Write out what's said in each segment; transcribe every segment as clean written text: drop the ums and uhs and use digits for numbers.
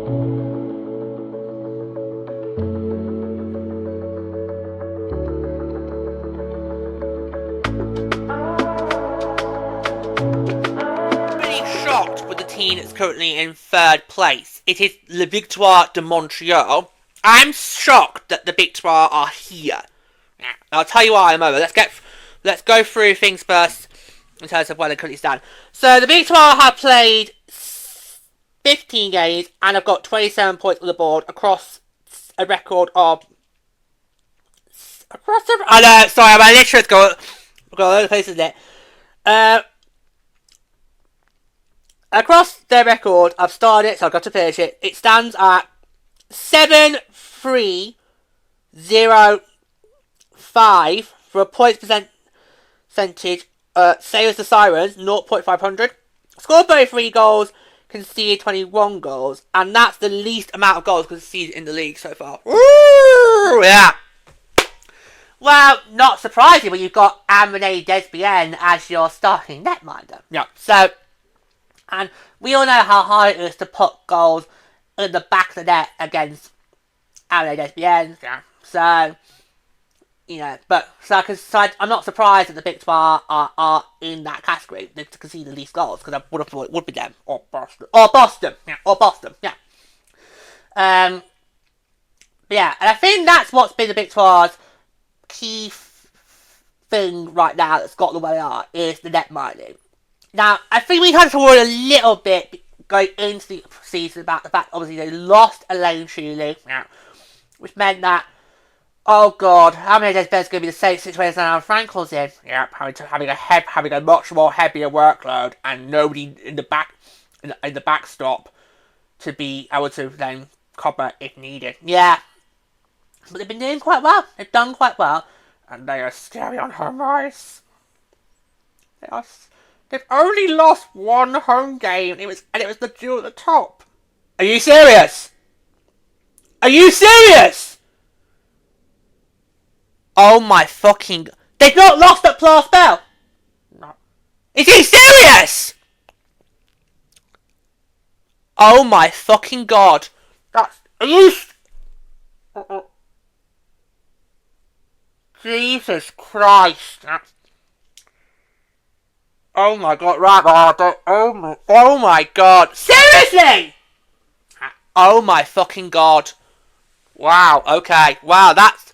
Shocked with the team that's currently in third place. It is Le Victoire de Montreal. I'm shocked that the Victoire are here. I'll tell you why in a moment. Let's go through things first in terms of where they currently stand. So the Victoire have played 15 games and have got 27 points on the board across a record of sorry, my literature got a lot of places there. Across their record, I've started it, so I've got to finish it. It stands at 7.305 for a points percentage. Same as the Sirens, 0.500. Scored 33 goals, conceded 21 goals, and that's the least amount of goals conceded in the league so far. Woo! Yeah. Well, not surprising when you've got Amine Desbienne as your starting netminder. Yeah. So. And we all know how hard it is to put goals in the back of the net against Amine Desbienne. Yeah. So, I'm not surprised that the Victoire are in that category to concede the least goals, because I would have thought it would be them or Boston. Yeah. But yeah, and I think that's what's been the Victoire's key thing right now that's got them where they are, is the net mining. Now, I think we had to worry a little bit going into the season about the fact, obviously, they lost Elaine Shuley, which meant that, oh god, how many days Ben's going to be the same situation that Alan Frankel's in? Yeah, having a much more heavier workload and nobody in the backstop to be able to then cover if needed. Yeah, but they've been doing quite well. They've done quite well, and they are scary on home ice. They've only lost one home game, and it was the duel at the top. Are you serious? Are you serious? Oh my fucking... They've not lost at Place Bell? No. Is he serious? Oh my fucking god. Are you... Jesus Christ. Oh my god, right, oh my god. Seriously? Oh my fucking god. Wow, okay. Wow, that's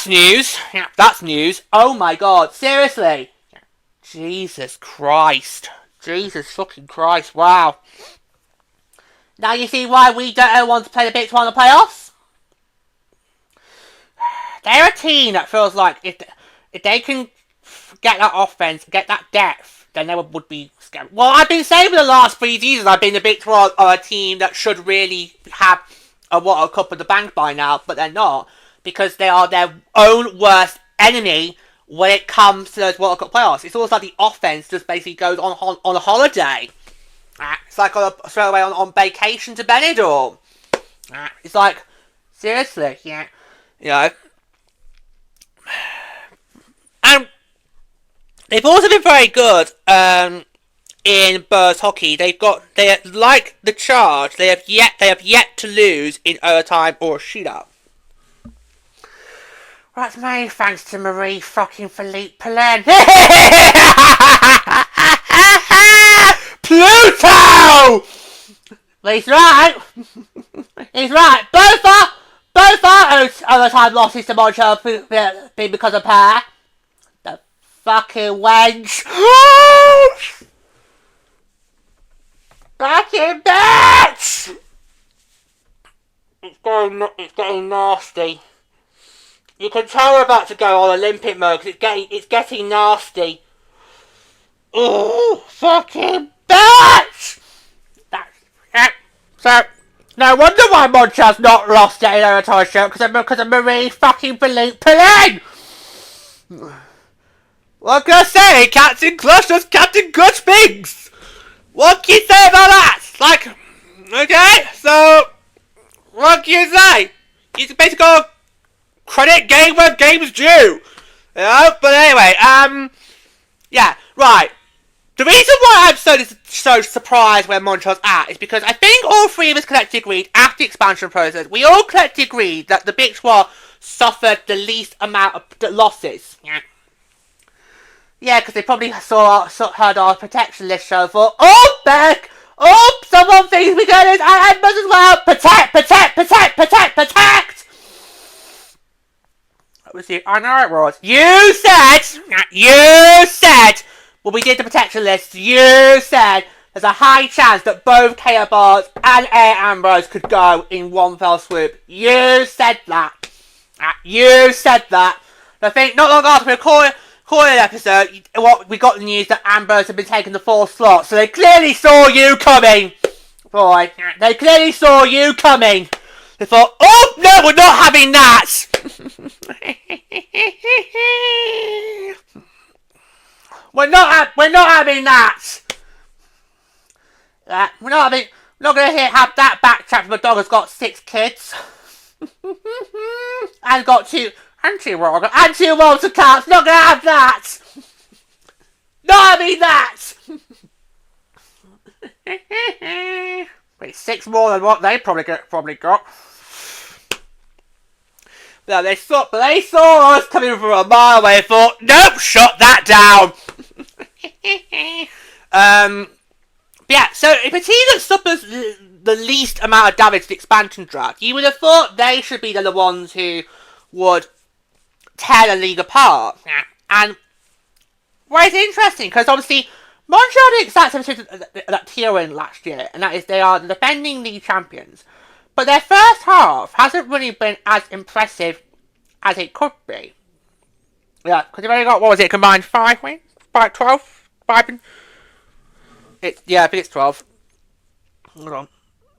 news. Yeah, that's news. Oh my god, seriously? Jesus Christ. Jesus fucking Christ, wow. Now you see why we don't want to play the Victoire in the playoffs? They're a team that feels like if they can get that offense, get that depth, then they would be scary. Well, I've been saying for the last 3 seasons, I've been a Victoire are a team that should really have a World Cup in the bank by now, but they're not, because they are their own worst enemy when it comes to those World Cup playoffs. It's almost like the offense just basically goes on a holiday. It's like straight away on vacation to Benidorm. It's like, seriously, yeah. You know. And they've also been very good in Bears hockey. They are like the Charge. They have yet to lose in overtime or a shootout. That's many thanks to Marie fucking Philippe Poulin. Pluto! Well, he's right. He's right. Both our overtime losses to Montreal been because of her. The fucking wench. Fucking bitch! It's getting nasty. You can tell we're about to go on Olympic mode because it's getting nasty. Oh, fucking bitch! So, no wonder why Montreal's not lost it in overtime show, because of Marie fucking Poulin! What can I say? Captain Clutch does Captain Clutch things! What can you say about that? Like, okay, so, what can you say? You basically go credit game where game's due. You know? But anyway, yeah, right. The reason why I'm so surprised where Montreal's at is because I think all three of us collectively agreed after the expansion process, we all collectively agreed that the Victoire suffered the least amount of losses. Yeah, because they probably heard our protection list show for, oh, Beck! Oh, someone thinks we're going to Ambers as well! Protect! That was you. I know it was. You said, when we did the protection list, you said there's a high chance that both KO Bars and Air Ambrose could go in one fell swoop. You said that. I think not long after we recorded an episode, we got the news that Ambrose had been taking the 4th slot, so they clearly saw you coming. Boy, they clearly saw you coming. They thought, oh, no, we're not having that. We're not having that. We're not going to have that backtrack from a dog who's got 6 kids. And got 2 anti-rogue and 2 water cats. Not going to have that. Not having that. Wait, 6 more than what they probably got. But they saw us coming from a mile away and thought, nope, shut that down. Yeah, so if a team that suffers the least amount of damage to the expansion draft, you would have thought they should be the ones who would tear the league apart. And well, it's interesting because obviously Montreal did exactly that tier win last year, and that is they are the defending league champions. But their first half hasn't really been as impressive as it could be. Yeah, because they've only got, what was it, combined 5 wins? 12? 5 and... I think it's 12. Hold on.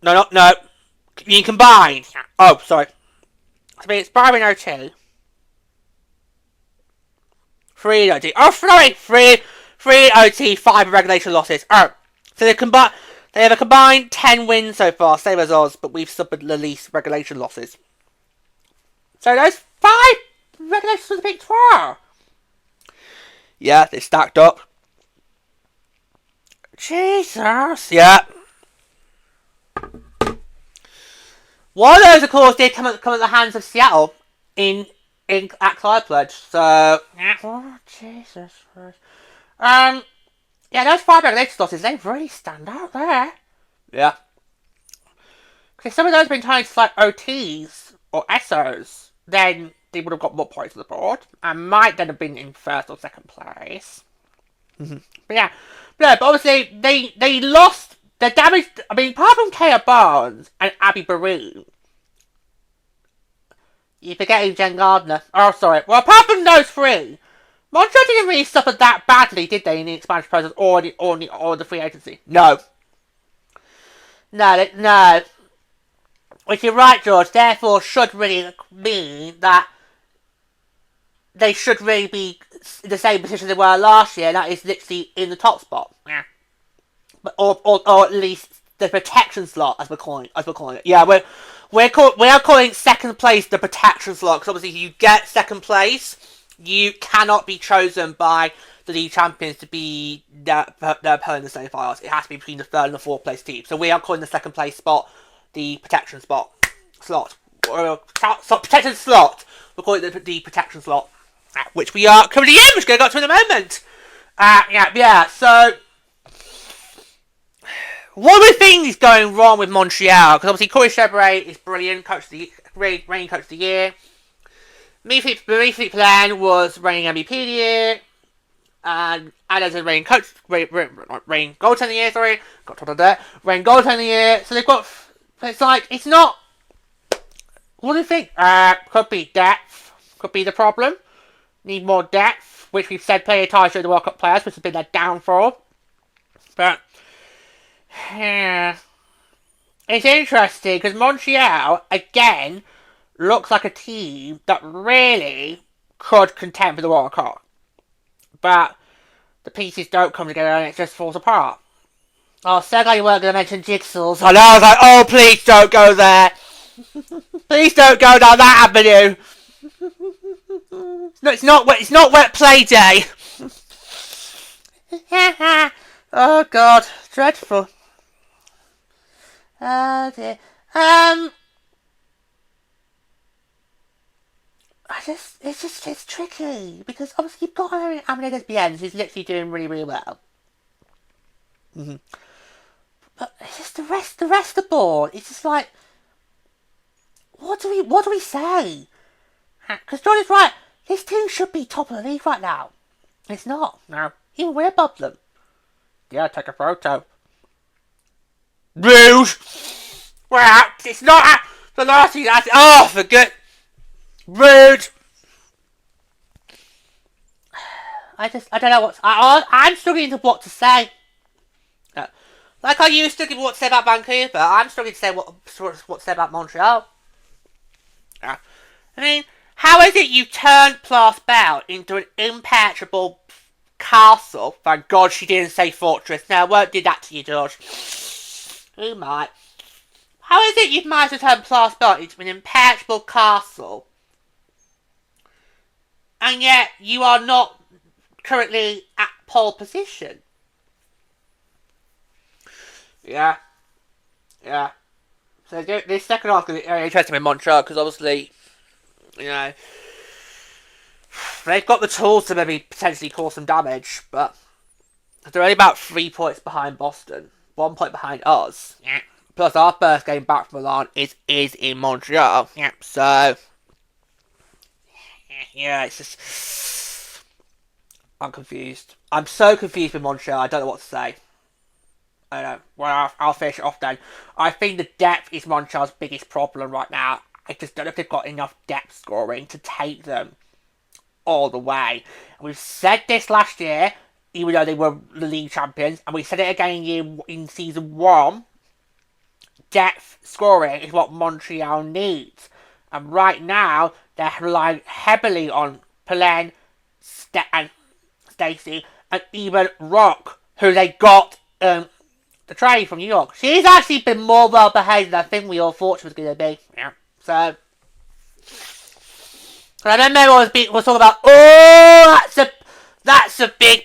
No. You mean combined? Oh, sorry. I mean, it's 5 and 2. 3 OT. Oh, sorry! 3 OT, 5 regulation losses. Oh, so they have a combined 10 wins so far, same as us, but we've suffered the least regulation losses. So those 5 regulations for the Victoire. Yeah, they stacked up. Jesus. Yeah. One of those, of course, did come at the hands of Seattle at Clyde Pledge. So, oh, Jesus Christ. Yeah, those 5 regulation losses, they really stand out there. Yeah. Because if some of those have been tied to like OTs or SOs, then they would have got more points on the board and might then have been in 1st or 2nd place. But yeah. But obviously, they lost the damage. I mean, apart from Kaya Barnes and Abby Roque, you're forgetting Jen Gardner. Oh, sorry. Well, apart from those 3, Montreal didn't really suffer that badly, did they, in the expansion process or the free agency? No. Which you're right, George. Therefore, should really mean that they should really be in the same position they were last year. That is literally in the top spot. Yeah. But or at least the protection slot, as we're calling it. Yeah, we are calling 2nd place the protection slot because obviously, if you get 2nd place, you cannot be chosen by the league champions to be their opponent in the semi-finals. It has to be between the 3rd and the 4th place team. So we are calling the 2nd place spot the protection slot. Protection slot. We're calling it the protection slot, which we are currently in, which we're going to go to in a moment. So one of the things is going wrong with Montreal, because obviously Corey Chevrolet is brilliant, reigning coach of the year. Philippe Plan was reigning MVP of the year, and as a reigning coach, reigning goaltender of the year, sorry, got told there, reigning goaltender of the year, so they've got, it's like, it's not, what do you think? Could be depth, could be the problem, need more depth, which we've said plenty of times during the World Cup players, which has been their downfall, but, yeah, it's interesting, because Montreal, again, looks like a team that really could contend for the World Cup. But the pieces don't come together and it just falls apart. Oh, so glad you weren't going to mention jigsaws. I know, I was like, oh, please don't go there. Please don't go down that avenue. No, it's not wet play day. Oh God, dreadful. Oh dear. It's tricky because obviously you've got Amanda's BNs who's literally doing really, really well. Mm-hmm. But it's just the rest of the board. It's just like, what do we say? Because John is right. This team should be top of the league right now. It's not. No, even we're above them. Yeah, take a photo. Rude. Well, it's not the last thing. Oh, for good. Rude. I don't know I'm struggling to what to say. Like I used to give what to say about Vancouver, I'm struggling to say what to say about Montreal. I mean, how is it you turned Plas Bell into an impenetrable castle? Thank God she didn't say fortress. Now, I won't do that to you, George. Who might? How is it you've managed to turn Plas Bell into an impenetrable castle, and yet you are not currently at pole position? Yeah. So this second half is going to be very interesting in Montreal because obviously, they've got the tools to maybe potentially cause some damage, but they're only about 3 points behind Boston, 1 point behind us. Yeah. Plus, our first game back from Milan is in Montreal. Yeah. So, yeah, it's just I'm confused. I'm so confused with Montreal. I don't know what to say. I don't know. Well, I'll finish it off then. I think the depth is Montreal's biggest problem right now. I just don't know if they've got enough depth scoring to take them all the way. And we've said this last year, even though they were the league champions, and we said it again in season 1. Depth scoring is what Montreal needs. And right now, they're relying heavily on Pelen, and Stacey, and even Roque, who they got the trade from New York. She's actually been more well behaved than I think we all thought she was going to be. Yeah. So, and I remember I was talking about, that's a big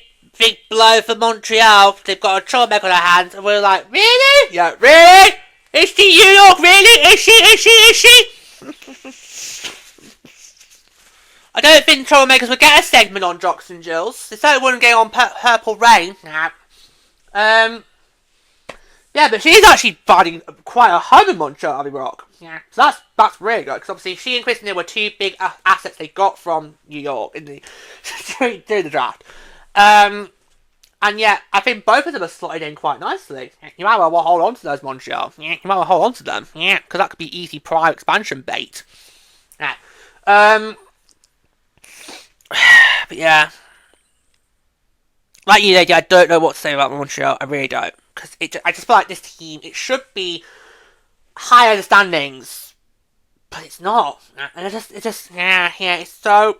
blow for Montreal. They've got a troublemaker on their hands, and we're like, really? Yeah, really? Is she New York? Really? Is she? I don't think troublemakers would get a segment on Jocks and Jills. They certainly wouldn't get on Purple Rain. Nah. Yeah, but she's actually finding quite a home in Montreal, Abby Roque. Yeah. So that's really good, because obviously she and Kristen were two big assets they got from New York in the during the draft. And yet, I think both of them are slotted in quite nicely. You might well hold on to those, Montreal. Yeah, you might well hold on to them. Yeah, because that could be easy prime expansion bait. Yeah. But yeah. Like you, I don't know what to say about Montreal. I really don't. Because I just feel like this team, it should be higher in the standings, but it's not. And it's so...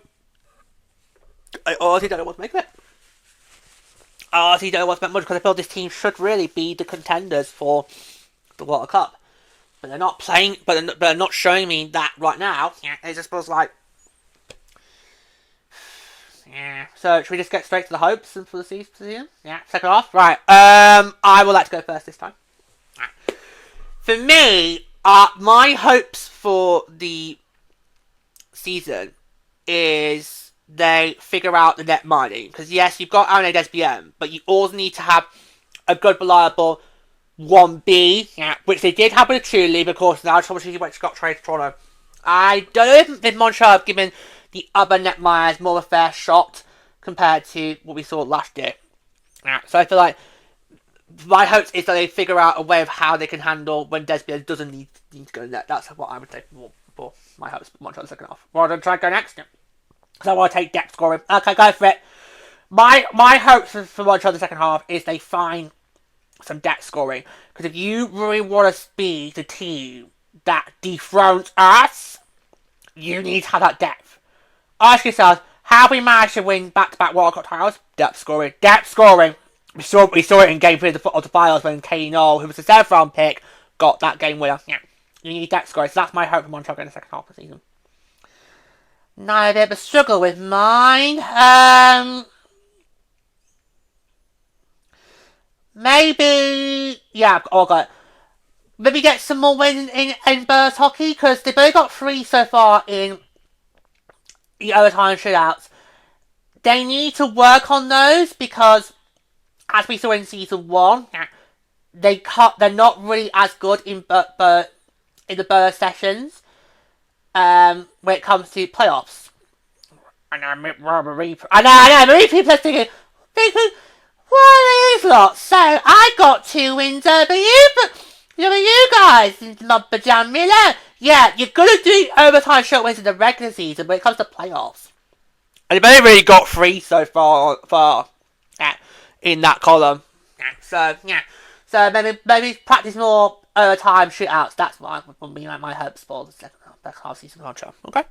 I honestly don't know what to make of it. I honestly don't know what to make much, because I feel this team should really be the contenders for the World Cup. But they're not playing, but they're not showing me that right now. Yeah, it just feels like... Yeah. So, should we just get straight to the hopes for the season? Yeah. Second half? Right. I would like to go first this time. For me, my hopes for the season is they figure out the net mining. Because yes, you've got Arnaud SBM, but you also need to have a good, reliable 1B, yeah, which they did have with a 2 league, of course. Now, obviously, she got traded to Toronto. I don't know if Montreal have given the other netminers more of a fair shot compared to what we saw last year. Yeah, so I feel like my hopes is that they figure out a way of how they can handle when Desbian doesn't need to go net. That's what I would say for my hopes for Montreal the second half. Well, I'm going to try and go next. Because I want to take depth scoring. Okay, go for it. My hopes for Montreal the second half is they find some depth scoring. Because if you really want to be the team that dethrones us, you need to have that depth. Ask yourself, how we managed to win back-to-back World Cup titles? Depth scoring. Depth scoring. We saw it in Game 3 of the finals when Katie Knoll, who was the 7th round pick, got that game winner. Yeah. You need depth scoring. So that's my hope for Montreal in the second half of the season. Now a bit of a struggle with mine. maybe, yeah, oh god, maybe get some more wins in Bears hockey, because they've only got 3 so far in the overtime shootouts. They need to work on those, because as we saw in season 1, they're not really as good in the Bears sessions when it comes to playoffs. I know, Marie people are thinking, what are these lots? So, I got 2 wins over you, but you guys, Lumber Jam Miller. Yeah, you're gonna do overtime short wins in the regular season when it comes to playoffs. And you've only really got 3 so far in that column. So, yeah. So, maybe practice more overtime shootouts. That's what would be my hopes for the second half season contract. Okay?